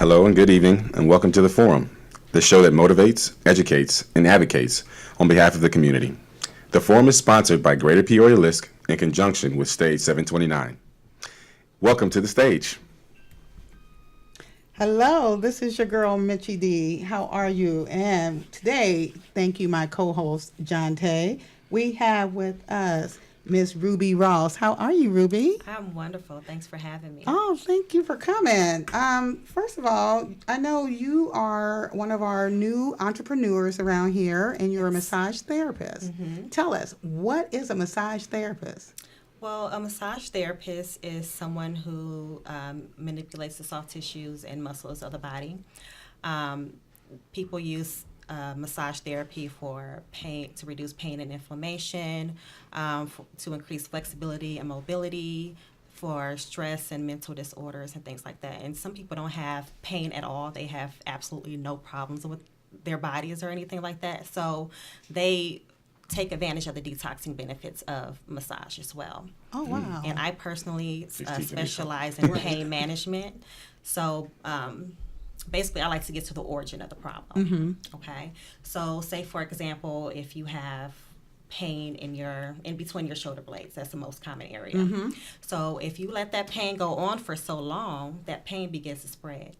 Hello and good evening, and welcome to The Forum, the show that motivates, educates, and advocates on behalf of the community. The Forum is sponsored by Greater Peoria LISC in conjunction with Stage 729. Welcome to the stage. Hello, this is your girl, Mitchie D. How are you? And today, thank you, my co-host, John Tay. We have with us Miss Ruby Ross. How are you, Ruby? I'm wonderful. Thanks for having me. Oh, thank you for coming. First of all, I know you are one of our new entrepreneurs around here, and you're a massage therapist. Mm-hmm. Tell us, what is a massage therapist? Well, a massage therapist is someone who manipulates the soft tissues and muscles of the body. People use massage therapy for pain, to reduce pain and inflammation, to increase flexibility and mobility, for stress and mental disorders and things like that. And some people don't have pain at all. They have absolutely no problems with their bodies or anything like that. So they take advantage of the detoxing benefits of massage as well. Oh, wow. And I personally specialize in pain management. So basically, I like to get to the origin of the problem. Mm-hmm. Okay. So say, for example, if you have pain in between your shoulder blades, that's the most common area. Mm-hmm. So if you let that pain go on for so long, that pain begins to spread.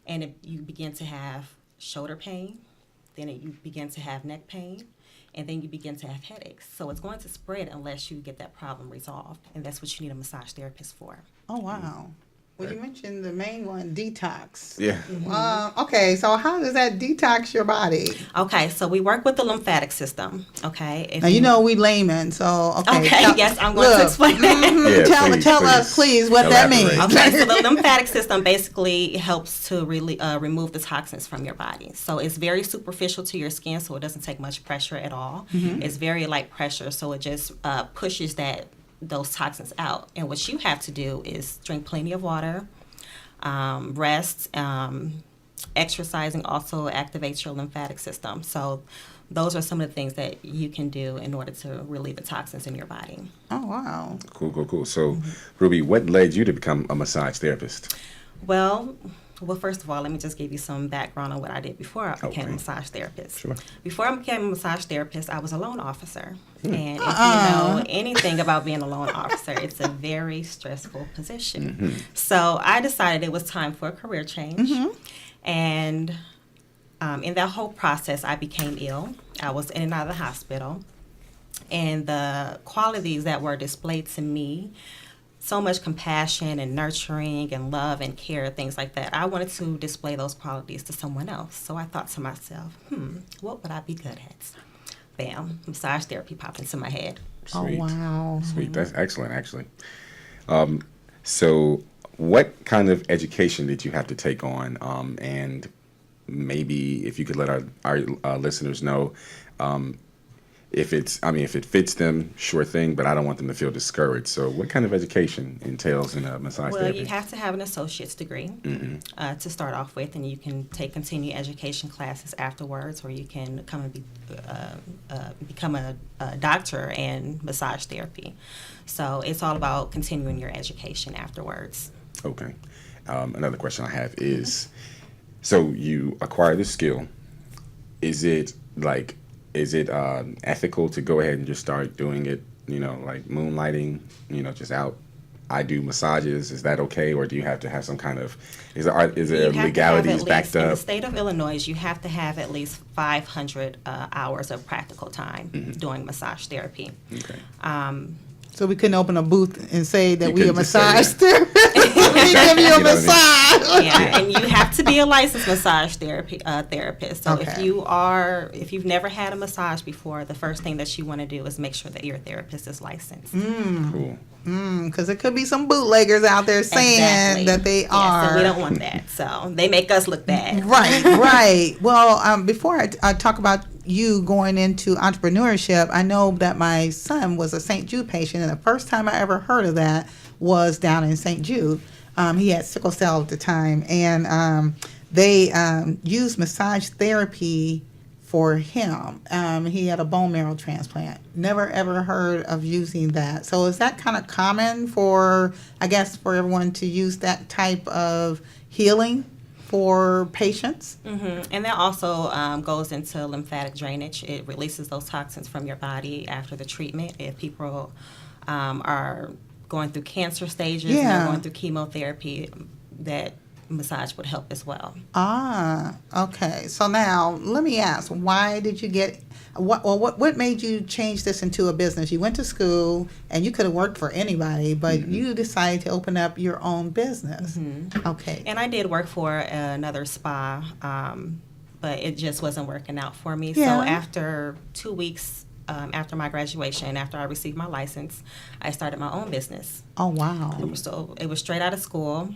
And if you begin to have shoulder pain, then you begin to have neck pain, and then you begin to have headaches. So it's going to spread unless you get that problem resolved, and that's what you need a massage therapist for. Oh, wow. Well, you mentioned the main one, detox. Yeah. Okay, so how does that detox your body? Okay, so we work with the lymphatic system, okay? If Now, you know we laymen, so, okay. Yes, I'm going to explain that. Yeah, tell us, please, what that means. Elaborate. Okay, so the lymphatic system basically helps to really remove the toxins from your body. So it's very superficial to your skin, so it doesn't take much pressure at all. Mm-hmm. It's very light pressure, so it just pushes those toxins out. And what you have to do is drink plenty of water, rest, exercising also activates your lymphatic system. So those are some of the things that you can do in order to relieve the toxins in your body. Oh, wow. Cool. So, Ruby, what led you to become a massage therapist? Well, first of all, let me just give you some background on what I did before I became a Okay. massage therapist. Sure. Before I became a massage therapist, I was a loan officer. And if you know anything about being a loan officer, it's a very stressful position. So I decided it was time for a career change. And in that whole process, I became ill. I was in and out of the hospital. And the qualities that were displayed to me, so much compassion and nurturing and love and care, things like that. I wanted to display those qualities to someone else. So I thought to myself, what would I be good at? Bam, massage therapy popped into my head. Sweet. Oh, wow. Sweet. That's excellent, actually. So what kind of education did you have to take on? And maybe if you could let our listeners know, if it fits them, sure thing, but I don't want them to feel discouraged. So what kind of education entails in a massage therapy? Well, you have to have an associate's degree to start off with, and you can take continuing education classes afterwards, or you can come and become a doctor in massage therapy. So it's all about continuing your education afterwards. Okay. Another question I have is, so you acquire this skill. Is it ethical to go ahead and just start doing it, like moonlighting, just out? I do massages. Is that okay, or do you have to have some kind of? Is there legalities backed up? In the state of Illinois, you have to have at least 500 hours of practical time doing massage therapy. Okay. So we couldn't open a booth and say that You we a couldn't just say massage that. therapist. We give you a You know what I mean? massage. Yeah, and you have to be a licensed massage therapist. So Okay. if you've never had a massage before, the first thing that you want to do is make sure that your therapist is licensed. Cool. Because there could be some bootleggers out there saying that they are. So we don't want that. So they make us look bad. Right. Well, before I talk about you going into entrepreneurship, I know that my son was a St. Jude patient, and the first time I ever heard of that was down in St. Jude. He had sickle cell at the time, and they used massage therapy for him. He had a bone marrow transplant. Never ever heard of using that. So is that kind of common for everyone to use that type of healing for patients? And that also goes into lymphatic drainage. It releases those toxins from your body after the treatment. If people are going through cancer stages and they're going through chemotherapy, that massage would help as well. Ah, okay. So now let me ask, why did you get what made you change this into a business? You went to school and you could have worked for anybody, but you decided to open up your own business. Okay. And I did work for another spa, but it just wasn't working out for me. Yeah. So after 2 weeks after my graduation, after I received my license, I started my own business. Oh, wow. So it was straight out of school.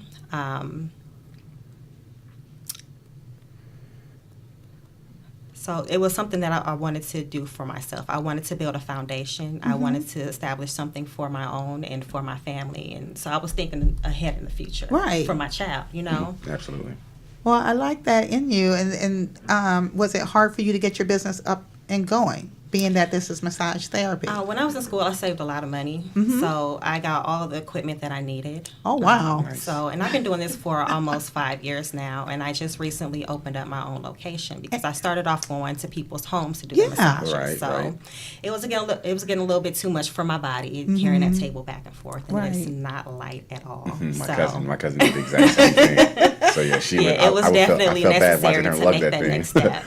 So it was something that I wanted to do for myself. I wanted to build a foundation. I wanted to establish something for my own and for my family. And so I was thinking ahead in the future. Right. For my child, you know? Absolutely. Well, I like that in you. And was it hard for you to get your business up and going, being that this is massage therapy? When I was in school, I saved a lot of money. So I got all the equipment that I needed. Oh, wow. Nice. And I've been doing this for almost 5 years now. And I just recently opened up my own location because I started off going to people's homes to do the massages. Right, so right. it was getting a little bit too much for my body, carrying that table back and forth. And it's Right. not light at all. My cousin did the exact same thing. So yeah, she went. It was definitely I felt bad necessary watching her to lug make that that thing. next step.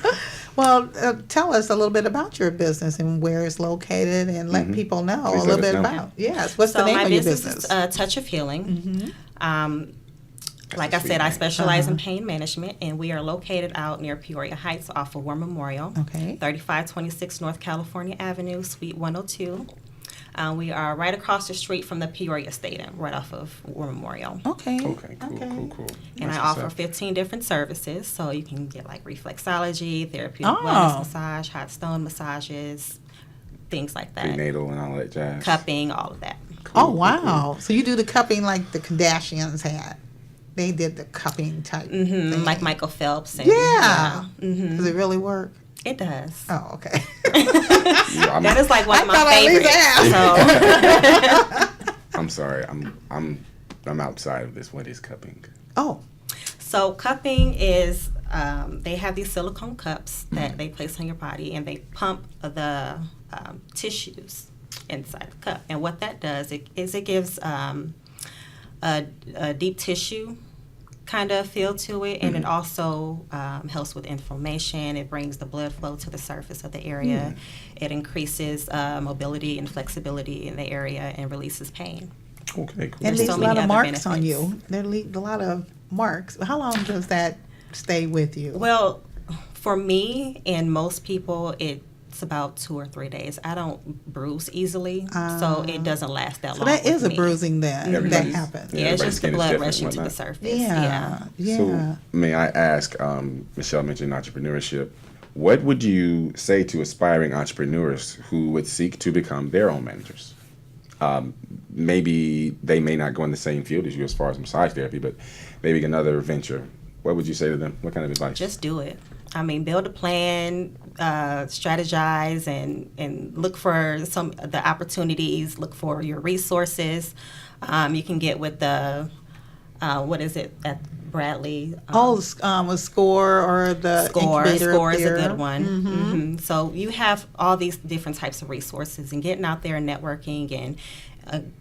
Well, tell us a little bit about your business and where it's located, and let people know Please a let little us bit know. about. Yes, what's the So name my of your business business? is Touch of Healing. Like a I sweet said, I name. specialize in pain management, and we are located out near Peoria Heights off of War Memorial, Okay. 3526 North California Avenue, Suite 102. We are right across the street from the Peoria Stadium, right off of War Memorial. Okay. Okay, cool. And That's I what's offer up. 15 different services, so you can get like reflexology, therapeutic Oh. wellness massage, hot stone massages, things like that. Prenatal and all that jazz. Cupping, all of that. Oh, wow. So you do the cupping like the Kardashians had. They did the cupping type thing. Like Michael Phelps. And, Yeah. Does it really work? It does. Oh, okay. That is like one of my thought I at least favorites. So, I'm sorry. I'm outside of this. What is cupping? Oh, so cupping is they have these silicone cups that they place on your body, and they pump the tissues inside the cup. And what that does is it gives a deep tissue kind of feel to it, and it also helps with inflammation. It brings the blood flow to the surface of the area. It increases mobility and flexibility in the area and releases pain. Okay, cool. it There's leaves so a many lot of other marks on benefits. you. There leave a lot of marks. How long does that stay with you? Well, for me and most people, it's about 2 or 3 days. I don't bruise easily, so it doesn't last that So long. that is with a me. bruising then that Everybody's- happens. Yeah, it's everybody's just the skin is blood different rushing and to the whatnot. surface. Yeah. So may I ask, Michelle mentioned entrepreneurship. What would you say to aspiring entrepreneurs who would seek to become their own managers? Maybe they may not go in the same field as you as far as massage therapy, but maybe another venture. What would you say to them? What kind of advice? Just do it. I mean, build a plan, strategize, and look for the opportunities. Look for your resources. You can get with the what is it at Bradley? a score or the incubator Score up is a there. good one. So you have all these different types of resources, and getting out there and networking and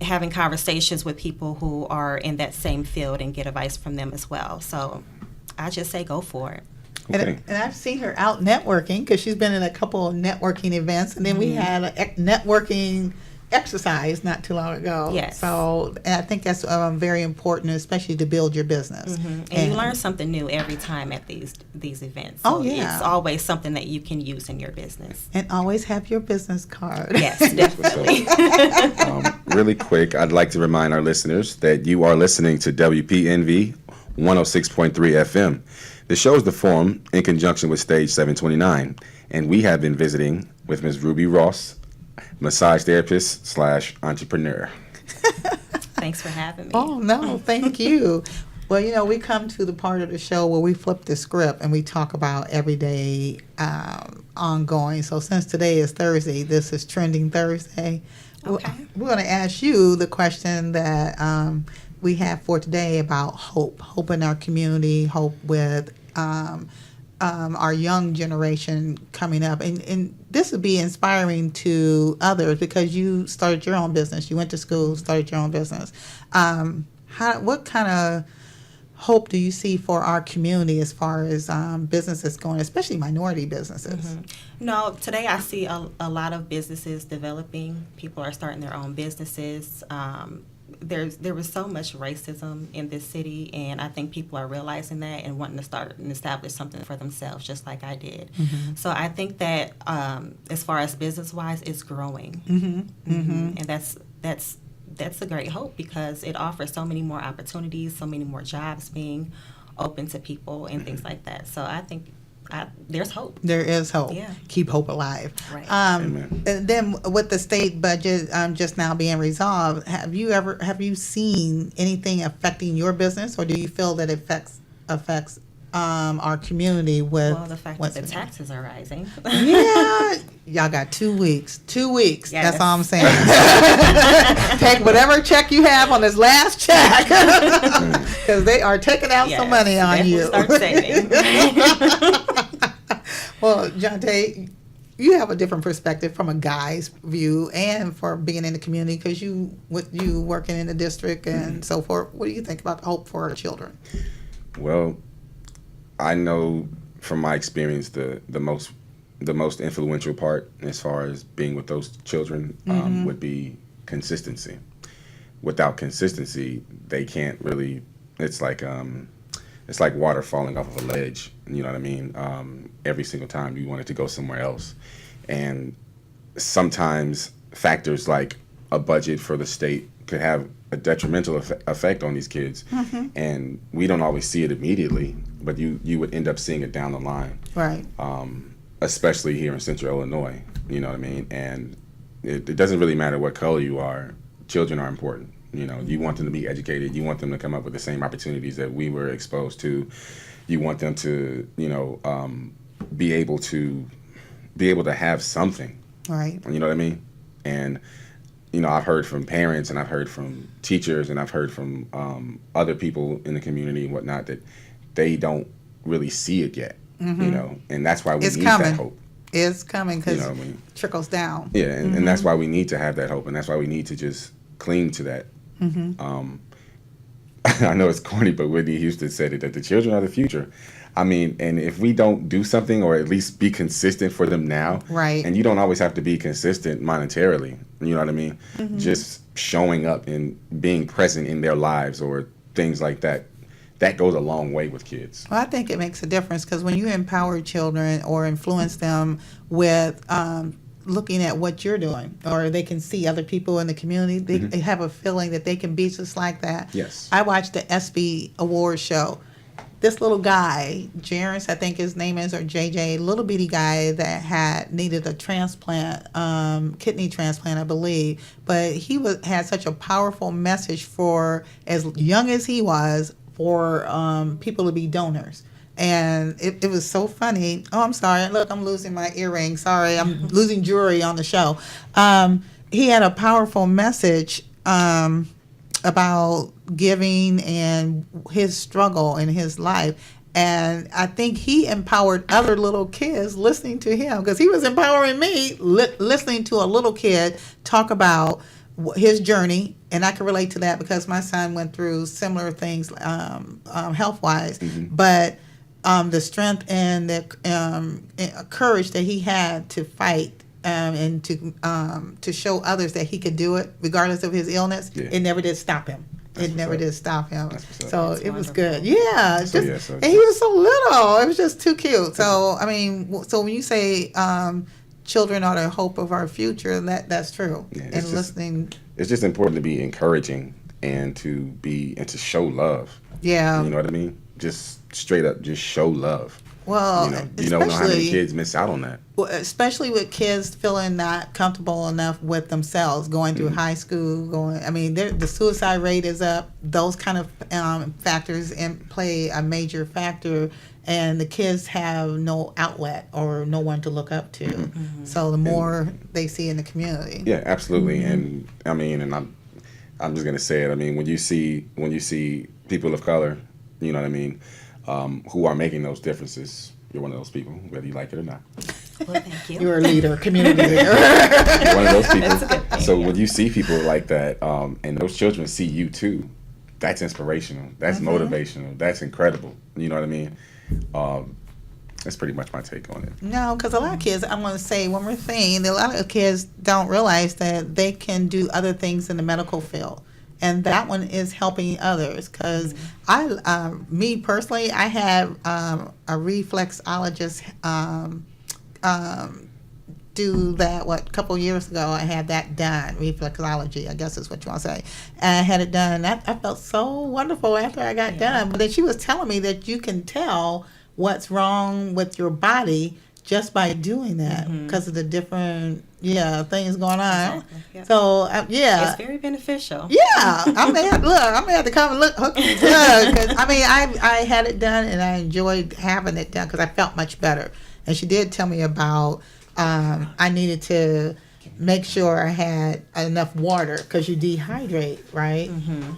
having conversations with people who are in that same field and get advice from them as well. So I just say go for it. Okay. And I've seen her out networking because she's been in a couple of networking events, and then we had a networking exercise not too long ago. Yes. So and I think that's very important, especially to build your business. And you learn something new every time at these events. Oh, So yeah. It's always something that you can use in your business. And always have your business card. Yes, definitely. Really quick, I'd like to remind our listeners that you are listening to WPNV 106.3 FM. The show is The Forum in conjunction with Stage 729, and we have been visiting with Ms. Ruby Ross, massage therapist / entrepreneur. Thanks for having me. Oh, no, thank you. Well, we come to the part of the show where we flip the script and we talk about everyday ongoing. So since today is Thursday, this is Trending Thursday. Okay. We're going to ask you the question that we have for today about hope in our community, hope with our young generation coming up, and this would be inspiring to others because you started your own business. You went to school, started your own business. What kind of hope do you see for our community as far as businesses going, especially minority businesses? Mm-hmm. No, today I see a lot of businesses developing. People are starting their own businesses. There was so much racism in this city, and I think people are realizing that and wanting to start and establish something for themselves, just like I did. Mm-hmm. So I think that as far as business-wise, it's growing, and that's a great hope because it offers so many more opportunities, so many more jobs being open to people and things like that. So I think there's hope. There is hope. Yeah. Keep hope alive. Right. And then with the state budget just now being resolved, have you seen anything affecting your business, or do you feel that it affects our community with the fact that the taxes are rising? Yeah, y'all got 2 weeks. 2 weeks. Yes. That's all I'm saying. Take whatever check you have on this last check, because they are taking out some money on you. Start saving. Well, Jonte, you have a different perspective from a guy's view and for being in the community because you working in the district and so forth. What do you think about the hope for our children? Well, I know from my experience the most influential part as far as being with those children would be consistency. Without consistency, they can't really. It's like water falling off of a ledge. You know what I mean? Every single time you want it to go somewhere else, and sometimes factors like a budget for the state could have a detrimental effect on these kids, and we don't always see it immediately, but you would end up seeing it down the line, right? Especially here in Central Illinois, you know what I mean? And it doesn't really matter what color you are. Children are important. You know, you want them to be educated. You want them to come up with the same opportunities that we were exposed to. You want them to, be able to have something, right? You know what I mean? And I've heard from parents, and I've heard from teachers, and I've heard from other people in the community and whatnot that they don't really see it yet, and that's why we need that hope. It's coming because it trickles down. Yeah, and that's why we need to have that hope, and that's why we need to just cling to that. I know it's corny, but Whitney Houston said it, that the children are the future. I mean, and if we don't do something or at least be consistent for them now, right? And you don't always have to be consistent monetarily, you know what I mean? Just showing up and being present in their lives or things like that, that goes a long way with kids. Well, I think it makes a difference because when you empower children or influence them with looking at what you're doing, or they can see other people in the community, they have a feeling that they can be just like that. Yes. I watched the ESPY Awards show. This little guy, Jarris, I think his name is, or JJ, little bitty guy that needed a transplant, kidney transplant, I believe. But he had such a powerful message for, as young as he was, for people to be donors. And it was so funny. Oh, I'm sorry. Look, I'm losing my earring. Sorry, I'm losing jewelry on the show. He had a powerful message about giving and his struggle in his life. And I think he empowered other little kids listening to him, because he was empowering me listening to a little kid talk about his journey. And I can relate to that because my son went through similar things health-wise. But the strength and the courage that he had to fight and to show others that he could do it regardless of his illness, it never did stop him. It never did stop him. So it was good. Yeah. And he was so little. It was just too cute. So, I mean, so when you say children are the hope of our future, that's true. Yeah, and listening. It's just important to be encouraging and to show love. Yeah. You know what I mean? Just straight up, just show love. Well, you don't know how many kids miss out on that. Well, especially with kids feeling not comfortable enough with themselves, going through high school, the suicide rate is up. Those kind of factors play a major factor, and the kids have no outlet or no one to look up to. So the more they see in the community. Yeah, absolutely. And I'm just gonna say it. I mean, when you see people of color, you know what I mean, who are making those differences, you're one of those people, whether you like it or not. Well, thank you. You're a leader, community leader. You're one of those people. That's a good thing, So yeah. when you see people like that, and those children see you too, that's inspirational. That's motivational. That's incredible. You know what I mean? That's pretty much my take on it. No, because a lot of kids, I want to say one more thing. A lot of kids don't realize that they can do other things in the medical field. And that one is helping others. Because me personally, I had a reflexologist do that, a couple years ago. I had that done, reflexology, I guess is what you want to say. And I had it done. I felt so wonderful after I got done. But then she was telling me that you can tell what's wrong with your body just by doing that because of the different things going on. Exactly, yeah. So It's very beneficial. yeah, I'm gonna have to come and look. Because I mean, I had it done and I enjoyed having it done because I felt much better. And she did tell me about I needed to make sure I had enough water because you dehydrate, right?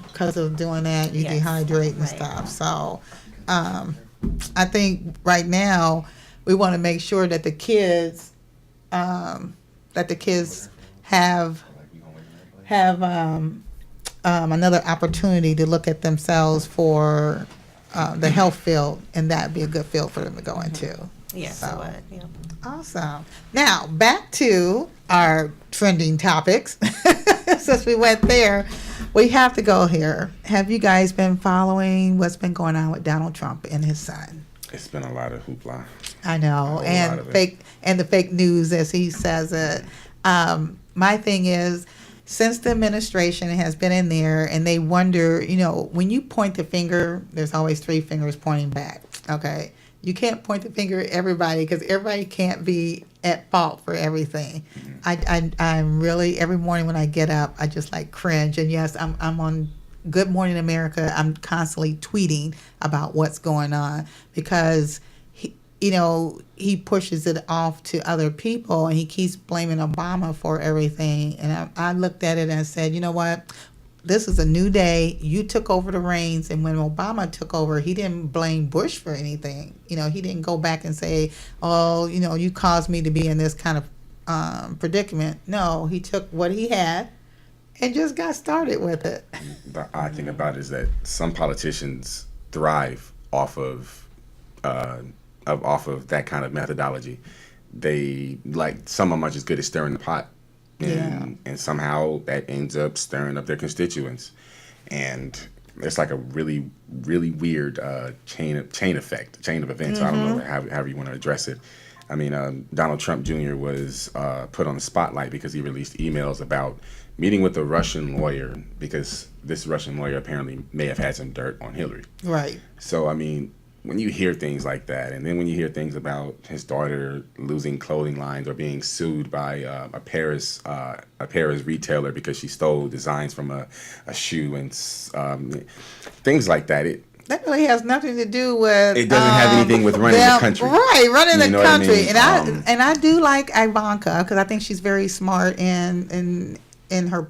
Because of doing that, you dehydrate and stuff. So I think right now we want to make sure that the kids have another opportunity to look at themselves for the health field, and that'd be a good field for them to go into. Yes, So. it would. Yeah. Awesome. Now back to our trending topics. Since we went there, we have to go here. Have you guys been following what's been going on with Donald Trump and his son? It's been a lot of hoopla. I know, A and lot of it. the fake news, as he says it. My thing is, since the administration has been in there, and they wonder, when you point the finger, there's always three fingers pointing back. Okay, you can't point the finger at everybody because everybody can't be at fault for everything. I'm really, every morning when I get up, I just like cringe. And yes, I'm on Good Morning America. I'm constantly tweeting about what's going on because he pushes it off to other people and he keeps blaming Obama for everything. And I looked at it and said, you know what? This is a new day. You took over the reins. And when Obama took over, he didn't blame Bush for anything. He didn't go back and say, oh, you caused me to be in this kind of predicament. No, he took what he had and just got started with it. The odd thing about it is that some politicians thrive off of that kind of methodology. They some of them are just good at stirring the pot, and somehow that ends up stirring up their constituents, and it's like a really, really weird chain of events. I don't know however you want to address it. I mean, Donald Trump Jr. was put on the spotlight because he released emails about meeting with a Russian lawyer because this Russian lawyer apparently may have had some dirt on Hillary. Right. So, I mean, when you hear things like that, and then when you hear things about his daughter losing clothing lines or being sued by a Paris retailer because she stole designs from a shoe and things like that, that really has nothing to do with. It doesn't have anything with running the country, right? Running the country, what I mean? And I do like Ivanka because I think she's very smart in her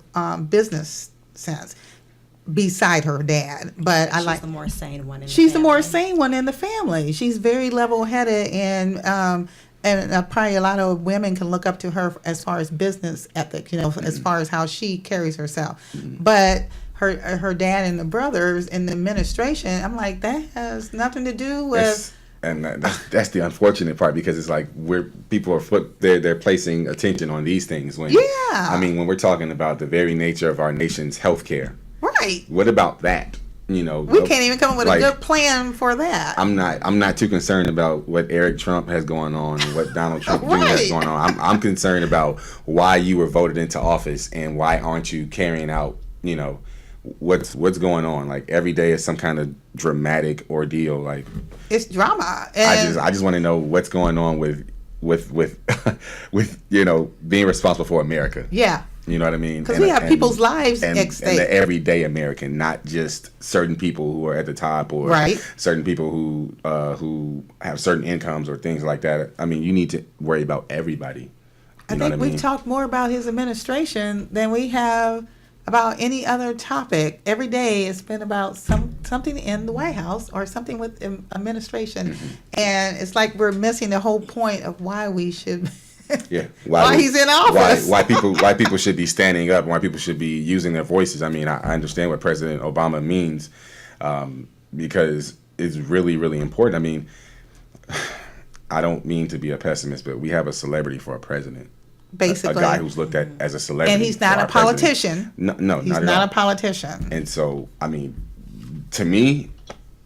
business sense. Beside her dad, but She's the more sane one. She's the more sane one in the family. She's very level-headed, and probably a lot of women can look up to her as far as business ethics. As far as how she carries herself. But her dad and the brothers in the administration, I'm like, that has nothing to do with. And that's the unfortunate part because it's like people are they're placing attention on these things when when we're talking about the very nature of our nation's health care. Right. What about that? We can't even come up with a good plan for that. I'm not too concerned about what Eric Trump has going on and what Donald Trump Jr. has going on. I'm concerned about why you were voted into office and why aren't you carrying out, what's going on. Like every day is some kind of dramatic ordeal. Like it's drama. And I just want to know what's going on with being responsible for America. Yeah. You know what I mean? Because we have people's lives at stake. And the everyday American, not just certain people who are at the top or certain people who have certain incomes or things like that. I mean, you need to worry about everybody. I think we've talked more about his administration than we have about any other topic. Every day it's been about something in the White House or something with administration, and it's like we're missing the whole point of why we should. Yeah, why he's in office. Why people should be standing up. Why people should be using their voices. I mean, I understand what President Obama means, because it's really, really important. I mean, I don't mean to be a pessimist, but we have a celebrity for a president. Basically, a guy who's looked at as a celebrity, and he's not a politician. No, he's not not a politician. And so, I mean, to me,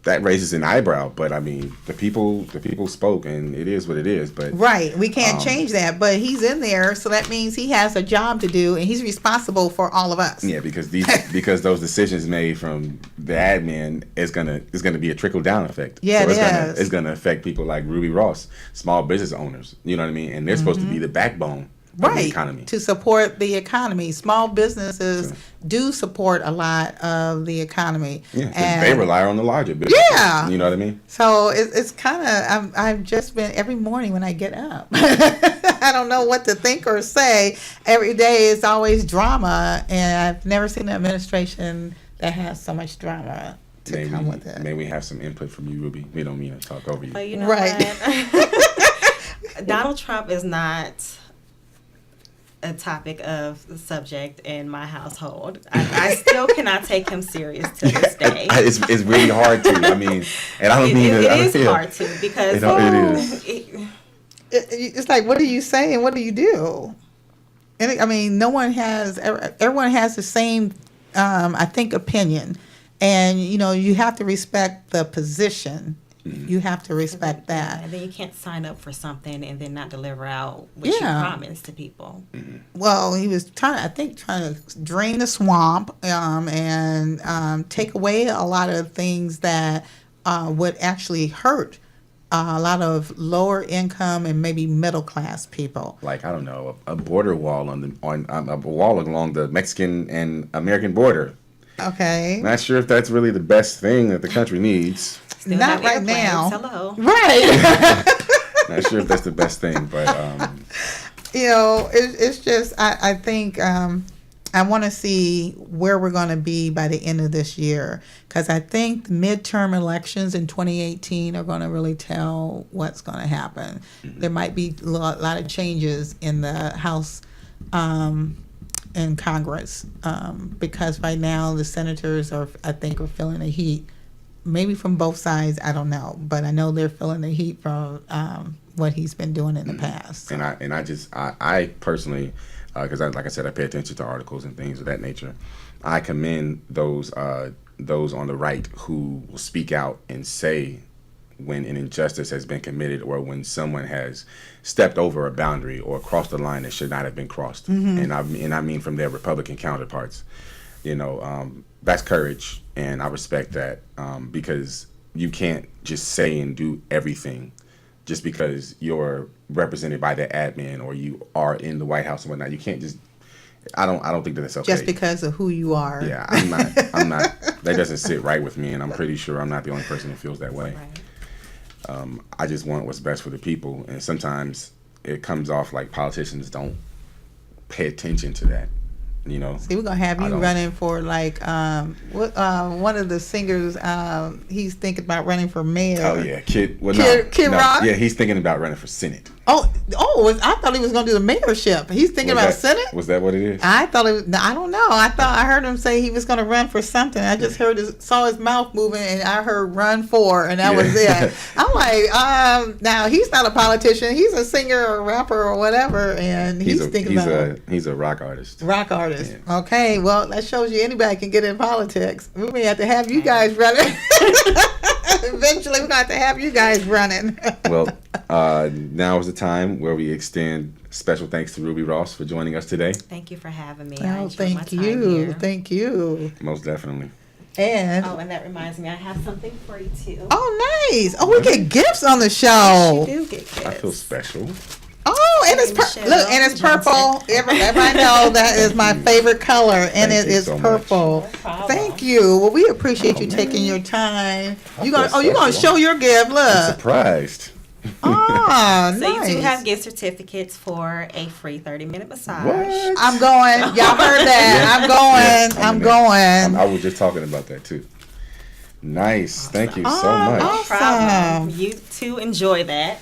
that raises an eyebrow. But I mean, the people spoke, and it is what it is. But right, we can't change that. But he's in there, so that means he has a job to do, and he's responsible for all of us. Yeah, because because those decisions made from the admin is gonna be a trickle down effect. Yeah, so it's gonna affect people like Ruby Ross, small business owners. You know what I mean? And they're supposed to be the backbone. Right, the economy. To support the economy. Small businesses do support a lot of the economy. Yeah, and they rely on the larger business. Yeah. You know what I mean? So it's kind of, I've just been, every morning when I get up, I don't know what to think or say. Every day is always drama, and I've never seen an administration that has so much drama to come with it. May we have some input from you, Ruby? We don't mean to talk over you. But you know right. what? Donald Trump is not a topic of the subject in my household. I still cannot take him serious to this day. It's really hard to. I mean, and I don't mean it is hard to, because it's like, what do you say and what do you do? And I mean, everyone has the same, I think, opinion, and you have to respect the position. You have to respect that. And then you can't sign up for something and then not deliver out what you promised to people. Well, he was trying to drain the swamp, and take away a lot of things that would actually hurt a lot of lower income and maybe middle class people. Like, I don't know, a border wall on a wall along the Mexican and American border. Okay. Not sure if that's really the best thing that the country needs. Still not right now. Hello. Right. Not sure if that's the best thing, but it's just I think I want to see where we're going to be by the end of this year, because I think the midterm elections in 2018 are going to really tell what's going to happen. There might be a lot of changes in the House and Congress, because right now the senators are feeling the heat. Maybe from both sides, I don't know, but I know they're feeling the heat from what he's been doing in the past. So. And I personally, because like I said, I pay attention to articles and things of that nature. I commend those on the right who will speak out and say when an injustice has been committed, or when someone has stepped over a boundary or crossed a line that should not have been crossed. And I mean from their Republican counterparts. That's courage, and I respect that, because you can't just say and do everything just because you're represented by the admin or you are in the White House and whatnot. You can't just. I don't think that's okay. Just because of who you are. Yeah, I'm not. That doesn't sit right with me, and I'm pretty sure I'm not the only person who feels that way. Right. I just want what's best for the people, and sometimes it comes off like politicians don't pay attention to that. See, we're gonna have you running for one of the singers. He's thinking about running for mayor. Oh yeah, Kid Rock. Yeah, he's thinking about running for Senate. Oh! I thought he was gonna do the mayorship. He's thinking about Senate. Was that what it is? I thought I don't know. I heard him say he was gonna run for something. I just saw his mouth moving, and I heard "run for," and that was it. I'm like, now he's not a politician. He's a singer or a rapper or whatever, and he's a rock artist. Rock artist. Yeah. Okay, well, that shows you anybody can get in politics. We may have to have you guys running. Eventually, we're going to have to have you guys running. Well, now is the time where we extend special thanks to Ruby Ross for joining us today. Thank you for having me. Oh, thank you. Thank you. Most definitely. And that reminds me, I have something for you too. Oh, nice. Oh, we get gifts on the show. You do get gifts. I feel special. Oh, and it's purple. Everybody know that is my favorite color, and it is purple. Thank you. Well, we appreciate you taking your time. You're gonna show your gift. Look. I'm surprised. Ah, So nice. you do have gift certificates for a free 30-minute massage. What? I'm going. Y'all heard that? I'm going. Yeah, I'm in there. going. I was just talking about that too. Nice. Thank you so Oh, much. No problem. Awesome. You too enjoy that.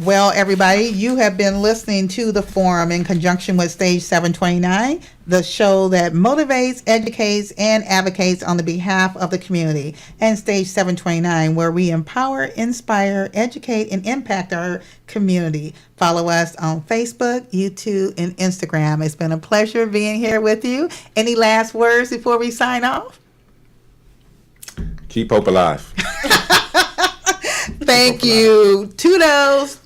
Well, everybody, you have been listening to The Forum in conjunction with Stage 729, the show that motivates, educates, and advocates on the behalf of the community, and Stage 729, where we empower, inspire, educate, and impact our community. Follow us on Facebook, YouTube, and Instagram. It's been a pleasure being here with you. Any last words before we sign off? Keep hope alive. Thank you. Toodles.